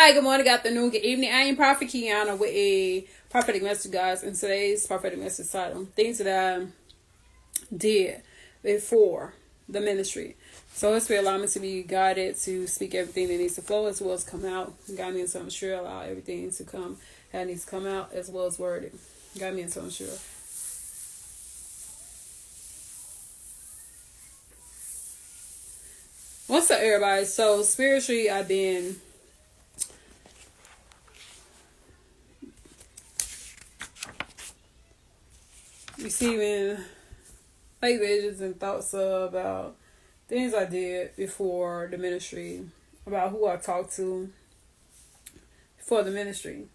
Hi, good morning, good afternoon, good evening. I am Prophet Kiana with a prophetic message, guys. And today's prophetic message title: things that I did before the ministry. So it's allow me to be guided to speak everything that needs to flow as well as come out. Guide me into I'm sure allow everything to come that needs to come out as well as worded. Guide me into I'm sure. What's up, everybody? So spiritually, I've been receiving fake visions and thoughts about things I did before the ministry, about who I talked to for the ministry.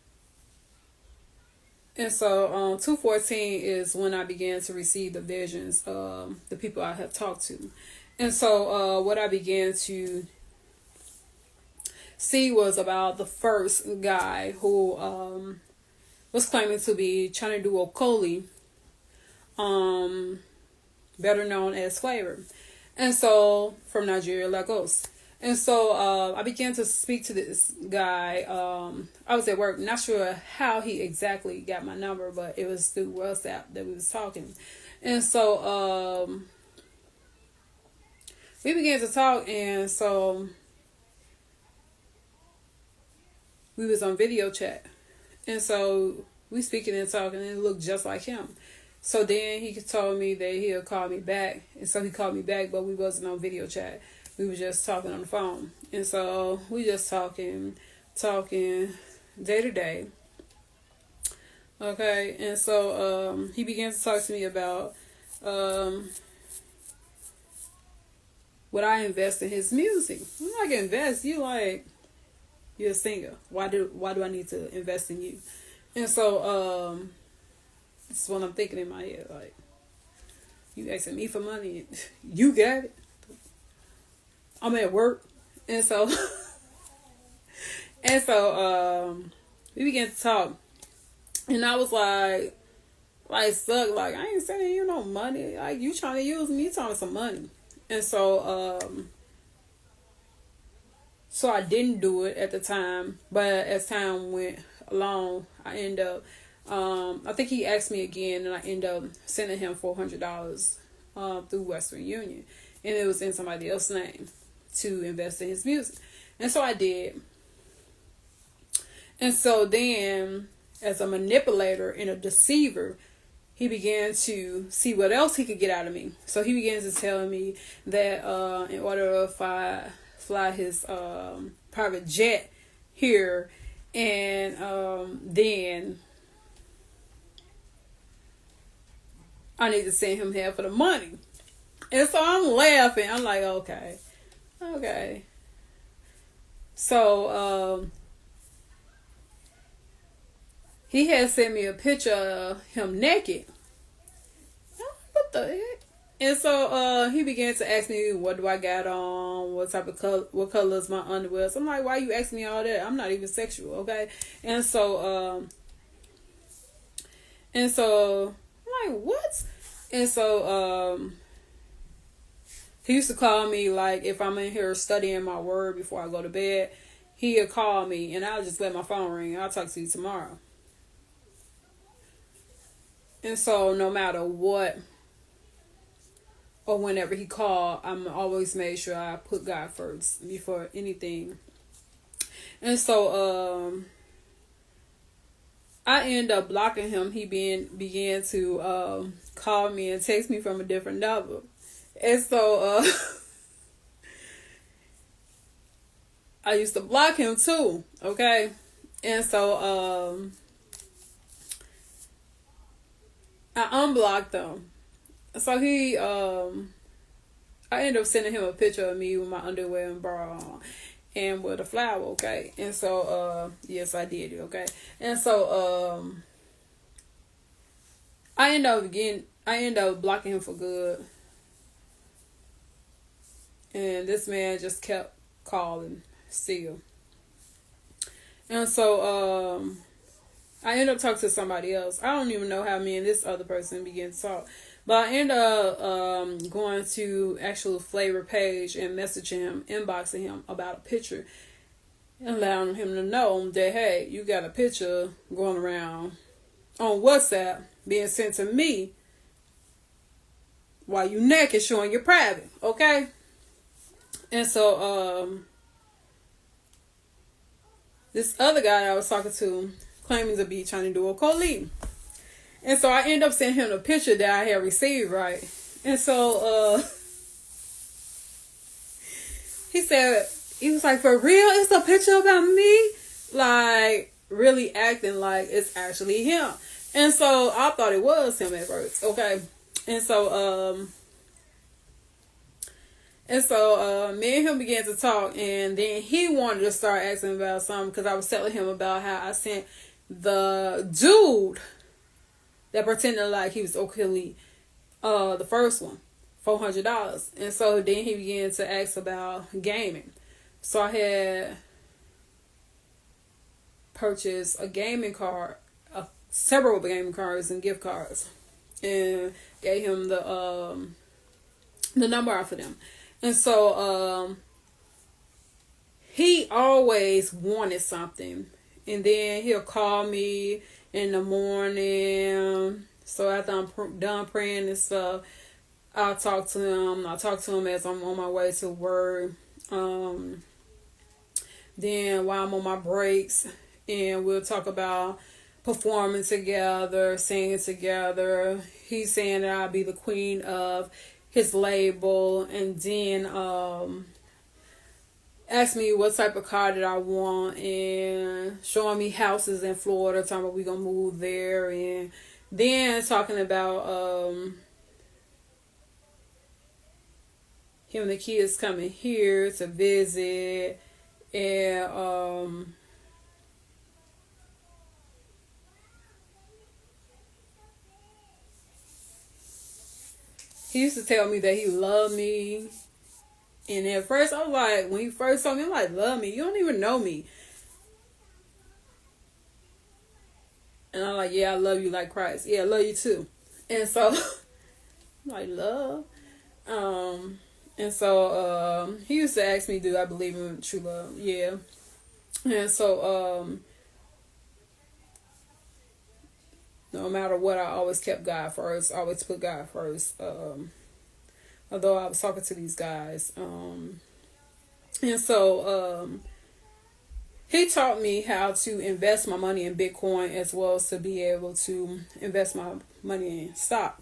And so 2:14 is when I began to receive the visions of the people I have talked to. And so what I began to see was about the first guy who was claiming to be trying to do Okoli, better known as Flavor. And so from Nigeria, Lagos. And so I began to speak to this guy. I was at work, not sure how he exactly got my number, but it was through WhatsApp that we was talking. And so we began to talk, and so we was on video chat. And so we speaking and talking, and it looked just like him. So then he told me that he'll call me back. And so he called me back, but we wasn't on video chat. We were just talking on the phone. And so we just talking day to day. Okay. And so he began to talk to me about would I invest in his music? I'm like, invest? You're a singer. Why do I need to invest in you? And so this is what I'm thinking in my head. Like, you asking me for money, you got it. I'm at work. And so we began to talk. And I was like stuck, like, I ain't sending you no money. Like, you trying to use me, talking some money. And so so I didn't do it at the time, but as time went along, I ended up I think he asked me again, and I ended up sending him $400 through Western Union, and it was in somebody else's name to invest in his music. And so I did. And so then, as a manipulator and a deceiver, he began to see what else he could get out of me. So he began to tell me that in order if I fly his private jet here, and then I need to send him half of the money. And so I'm laughing. I'm like, okay. So he had sent me a picture of him naked. What the heck? And so he began to ask me, what do I got on? What type of color? What color is my underwear? So I'm like, why are you asking me all that? I'm not even sexual, okay? And so I'm like, what? And so he used to call me, like, if I'm in here studying my word before I go to bed, he'll call me, and I'll just let my phone ring. I'll talk to you tomorrow. And so no matter what, or whenever he called, I'm always made sure I put God first before anything. And so I ended up blocking him. He began to call me and text me from a different number. And so I used to block him too, okay? And so I unblocked him. So I ended up sending him a picture of me with my underwear and bra on and with a flower, okay? And so yes, I did it, okay? And so I ended up blocking him for good. And this man just kept calling still. And so I ended up talking to somebody else. I don't even know how me and this other person began to talk. But I ended up going to actual Flavor page and messaging him, inboxing him about a picture. and allowing him to know that, hey, you got a picture going around on WhatsApp being sent to me while you naked showing your private, okay? And so this other guy I was talking to claiming to be trying to do a co-lead. And so I ended up sending him a picture that I had received, right? And so he said, he was like, for real? It's a picture about me? Like, really acting like it's actually him. And so I thought it was him at first, okay? And so me and him began to talk, and then he wanted to start asking about something because I was telling him about how I sent the dude that pretended like he was O'Kelly, the first one, $400. And so then he began to ask about gaming. So I had purchased a gaming card, several gaming cards and gift cards, and gave him the number off of them. And so he always wanted something, and then he'll call me in the morning. So after I'm done praying and stuff, I'll talk to him. I'll talk to him as I'm on my way to work. Then while I'm on my breaks, and we'll talk about performing together, singing together. He's saying that I'll be the queen of his label, and then ask me what type of car that I want, and showing me houses in Florida, talking about we gonna move there, and then talking about him and the kids coming here to visit, and he used to tell me that he loved me. And at first, I was like, when he first told me, I'm like, love me? You don't even know me. And I'm like, yeah, I love you like Christ. Yeah, I love you too. And so, I'm like, love? And so, he used to ask me, do I believe in true love? Yeah. And so, no matter what, I always kept God first. I always put God first. Although I was talking to these guys. And so he taught me how to invest my money in Bitcoin, as well as to be able to invest my money in stock.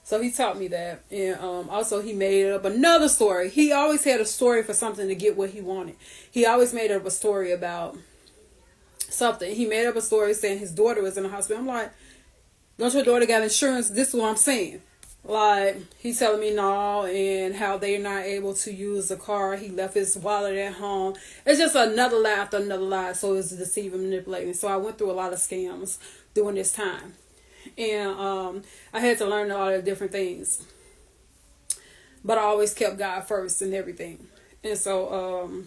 So he taught me that. And also he made up another story. He always had a story for something to get what he wanted. He always made up a story about something. He made up a story saying his daughter was in the hospital. I'm like, don't your daughter got insurance? This is what I'm saying. Like, he's telling me no, and how they're not able to use the car. He left his wallet at home. It's just another lie after another lie. So it's deceiving, manipulating. So I went through a lot of scams during this time. And I had to learn a lot of different things. But I always kept God first in everything. And so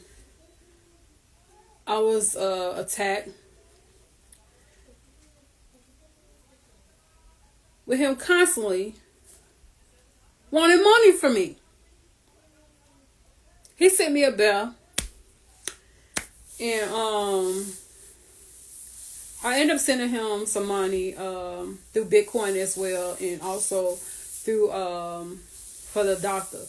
I was attacked with him constantly wanting money from me. He sent me a bill, and I ended up sending him some money through Bitcoin as well, and also through for the doctor.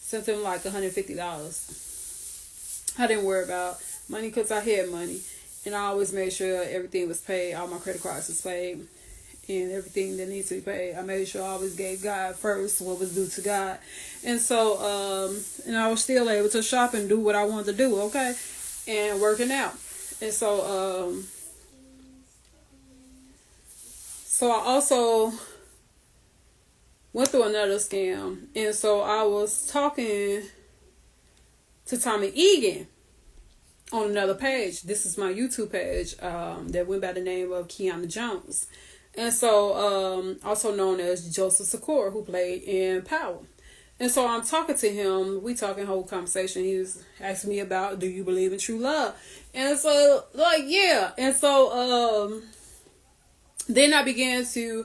Sent him like $150. I didn't worry about money because I had money, and I always made sure everything was paid. All my credit cards was paid, and everything that needs to be paid. I made sure I always gave God first, what was due to God. And so, and I was still able to shop and do what I wanted to do, okay? And working out. And so, so I also went through another scam. And so I was talking to Tommy Egan on another page. This is my YouTube page that went by the name of Kiana Jones. And so, also known as Joseph Secor, who played in Power. And so I'm talking to him. We talking whole conversation. He was asking me about, do you believe in true love? And so, like, yeah. And so, then I began to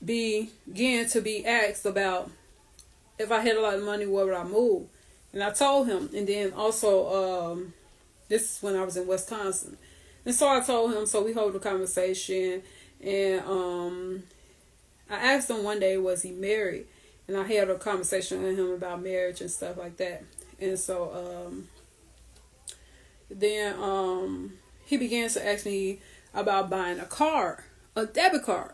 be asked about if I had a lot of money, where would I move? And I told him. And then also, this is when I was in Wisconsin. And so I told him, so we hold a conversation. And I asked him one day, was he married? And I had a conversation with him about marriage and stuff like that. And so then he began to ask me about buying a card, a debit card.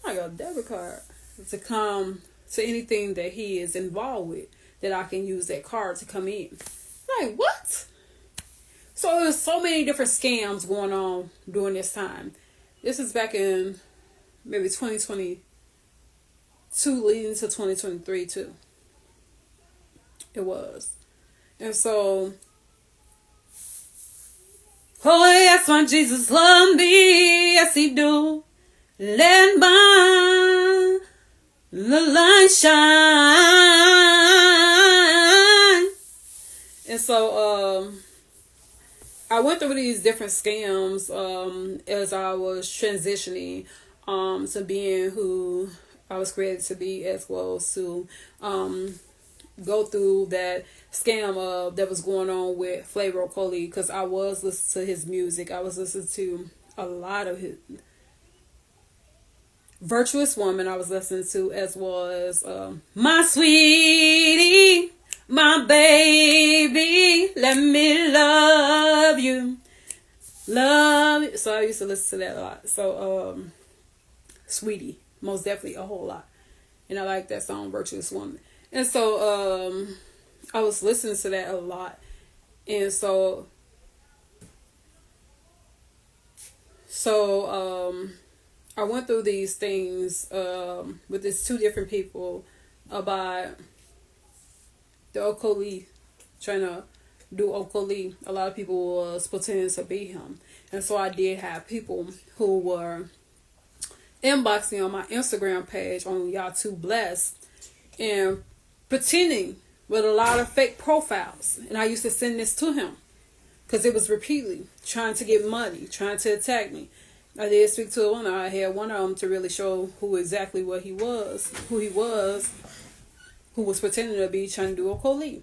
Like a debit card to come to anything that he is involved with, that I can use that card to come in. Like, what? So there's so many different scams going on during this time. This is back in maybe 2022 leading to 2023 too. It was. And so, oh yes, my Jesus love me, yes he do. Let my the light shine. And so I went through these different scams as I was transitioning to being who I was created to be, as well as to go through that scam that was going on with Flavor Coley, because I was listening to his music. I was listening to a lot of his Virtuous Woman. I was listening to, as well as My Sweetie, My Baby, Let Me Love You, Love You. So I used to listen to that a lot. So Sweetie, most definitely a whole lot. And I like that song, Virtuous Woman. And so I was listening to that a lot. And so I went through these things with these two different people about the Okoli, trying to do Okoli. A lot of people was pretending to be him. And so I did have people who were inboxing on my Instagram page on Y'all Too Blessed and pretending with a lot of fake profiles. And I used to send this to him because it was repeatedly trying to get money, trying to attack me. I did speak to one. I had one of them to really show who exactly what he was, who was pretending to be trying to do a Okoli.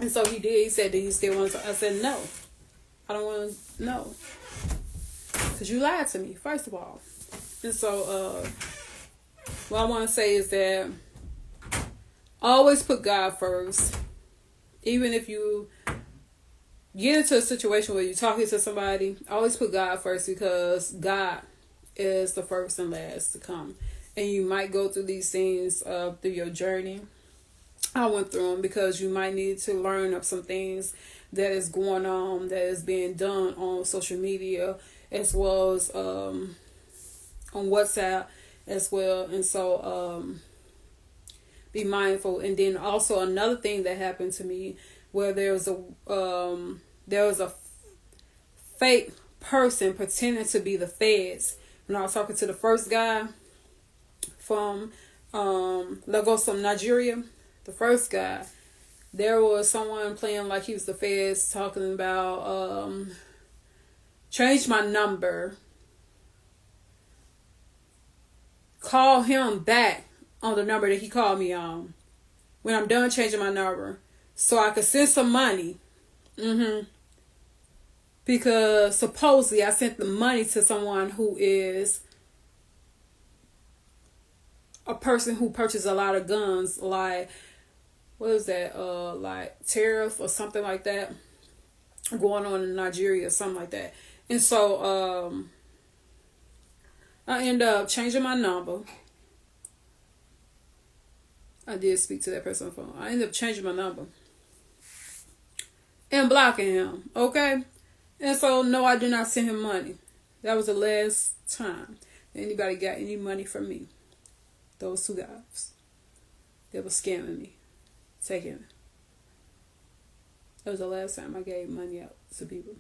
And so he did. He said, do you still want to? I said, no. I don't want to know. Because you lied to me, first of all. And so what I want to say is that always put God first. Even if you get into a situation where you're talking to somebody, always put God first, because God is the first and last to come. And you might go through these things through your journey. I went through them because you might need to learn of some things that is going on, that is being done on social media, as well as on WhatsApp as well. And so be mindful. And then also another thing that happened to me, where there was a fake person pretending to be the feds. When I was talking to the first guy from Lagos, from Nigeria, the first guy, there was someone playing like he was the feds, talking about change my number, call him back on the number that he called me on when I'm done changing my number, so I could send some money. Because supposedly I sent the money to someone who is a person who purchased a lot of guns, like, what is that, like tariff or something like that going on in Nigeria or something like that. And so I end up changing my number. I did speak to that person on the phone. I ended up changing my number and blocking him. Okay? And so, no, I did not send him money. That was the last time anybody got any money from me. Those two guys that was scamming me, taking it. That was the last time I gave money out to people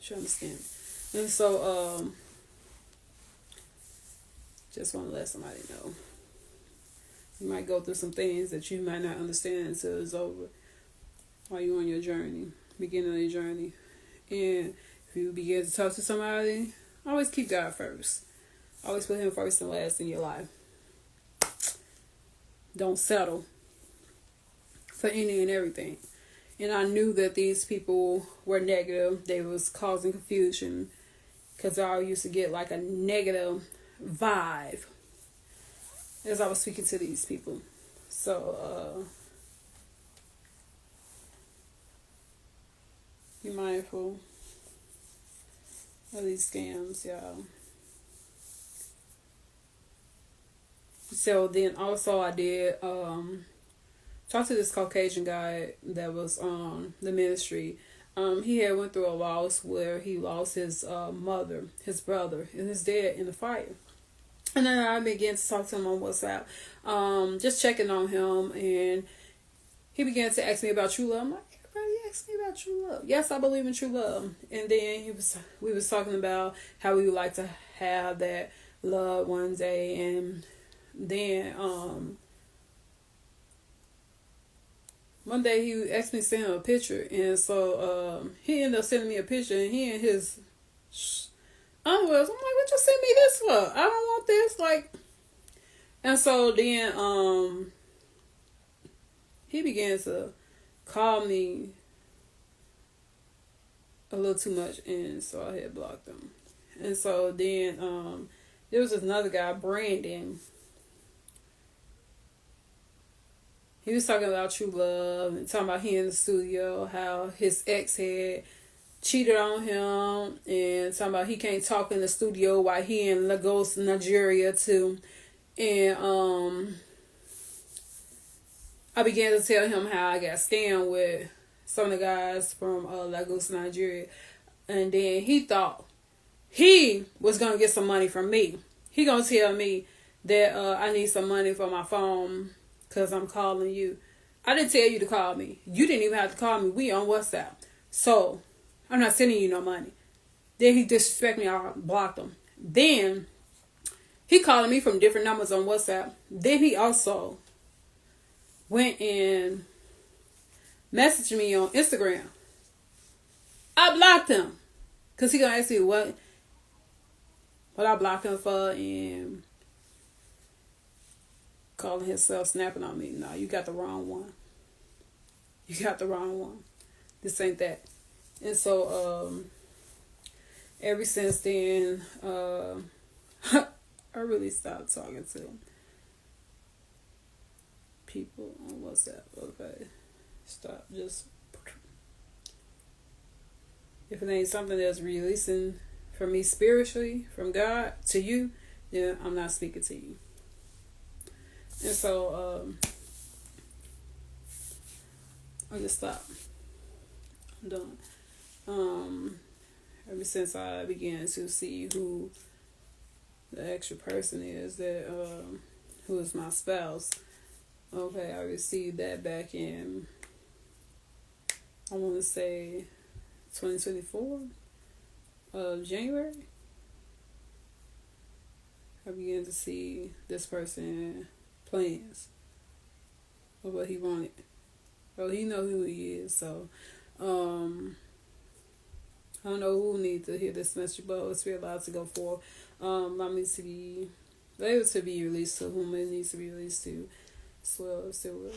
trying to scam me. And so, just want to let somebody know. You might go through some things that you might not understand until it's over, while you're on your journey, beginning of your journey. And if you begin to talk to somebody, always keep God first. Always put him first and last in your life. Don't settle. for any and everything. And I knew that these people were negative. They was causing confusion because I used to get like a negative vibe as I was speaking to these people. So, be mindful of these scams, y'all. So then also I did talk to this Caucasian guy that was on the ministry. He had went through a loss where he lost his mother, his brother, and his dad in the fire. And then I began to talk to him on WhatsApp, just checking on him, and he began to ask me about true love. I'm like, everybody asks me about true love. Yes, I believe in true love. And then we was talking about how we would like to have that love one day, and then one day he asked me to send him a picture, and so he ended up sending me a picture, and he and his underwear. I'm like, what you send me this for? I don't want this. Like, and so then he began to call me a little too much, and so I had blocked him. And so then there was another guy, Brandon. He was talking about true love and talking about he in the studio, how his ex had cheated on him, and talking about he can't talk in the studio while he in Lagos, Nigeria too. And I began to tell him how I got scammed with some of the guys from Lagos, Nigeria. And then he thought he was going to get some money from me. He going to tell me that I need some money for my phone because I'm calling you. I didn't tell you to call me. You didn't even have to call me. We on WhatsApp. So, I'm not sending you no money. Then he disrespected me. I blocked him. Then, he calling me from different numbers on WhatsApp. Then he also went and messaged me on Instagram. I blocked him. Because he going to ask me what I blocked him for, and calling himself snapping on me. No, you got the wrong one. You got the wrong one. This ain't that. And so, ever since then, I really stopped talking to people on WhatsApp. Okay. Stop. Just, if it ain't something that's releasing from me spiritually, from God to you, then I'm not speaking to you. And so, I just stopped. I'm done. Ever since I began to see who the actual person is that who is my spouse. Okay, I received that back in, I want to say 2024 January. I began to see this person plans of what he wanted. Well, he know who he is, so I don't know who needs to hear this message, but it's really allowed to go forth. Allow me to be able to be released to whom it needs to be released to as well, if it will.